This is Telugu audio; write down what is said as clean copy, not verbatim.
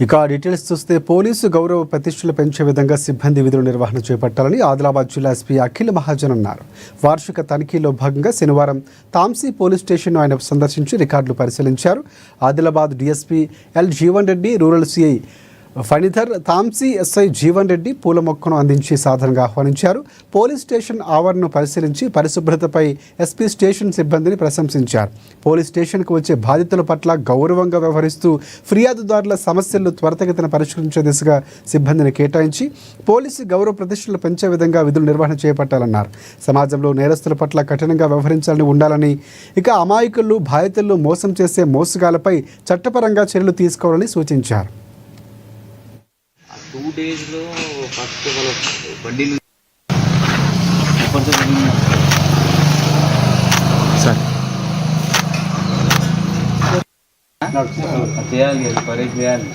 ఇక డీటెయిల్స్ చూస్తే పోలీసు గౌరవ ప్రతిష్టలు పెంచే విధంగా సిబ్బంది విధుల నిర్వహణ చేపట్టాలని ఆదిలాబాద్ జిల్లా ఎస్పీ అఖిల్ మహాజన్ అన్నారు. వార్షిక తనిఖీలో భాగంగా శనివారం తాంసీ పోలీస్ స్టేషన్ను ఆయన సందర్శించి రికార్డులు పరిశీలించారు. Adilabad DSP L Jeevan Reddy, rural CI Phanidhar, Tamsi SI Jeevan Reddy పూల మొక్కను అందించి సాధారణంగా ఆహ్వానించారు. పోలీస్ స్టేషన్ ఆవరణను పరిశీలించి పరిశుభ్రతపై ఎస్పీ స్టేషన్ సిబ్బందిని ప్రశంసించారు. పోలీస్ స్టేషన్కు వచ్చే బాధితుల పట్ల గౌరవంగా వ్యవహరిస్తూ ఫిర్యాదుదారుల సమస్యలను త్వరితగతిన పరిష్కరించే దిశగా సిబ్బందిని కేటాయించి పోలీసు గౌరవ ప్రతిష్టలు పెంచే విధంగా విధులు నిర్వహణ చేపట్టాలన్నారు. సమాజంలో నేరస్తుల పట్ల కఠినంగా వ్యవహరించాలని ఉండాలని, ఇక అమాయకులు బాధితులను మోసం చేసే మోసగాలపై చట్టపరంగా చర్యలు తీసుకోవాలని సూచించారు. 2 days లో ఫస్ట్ వాళ్ళ బండిలు చేయాలి, పరీక్ష చేయాలి.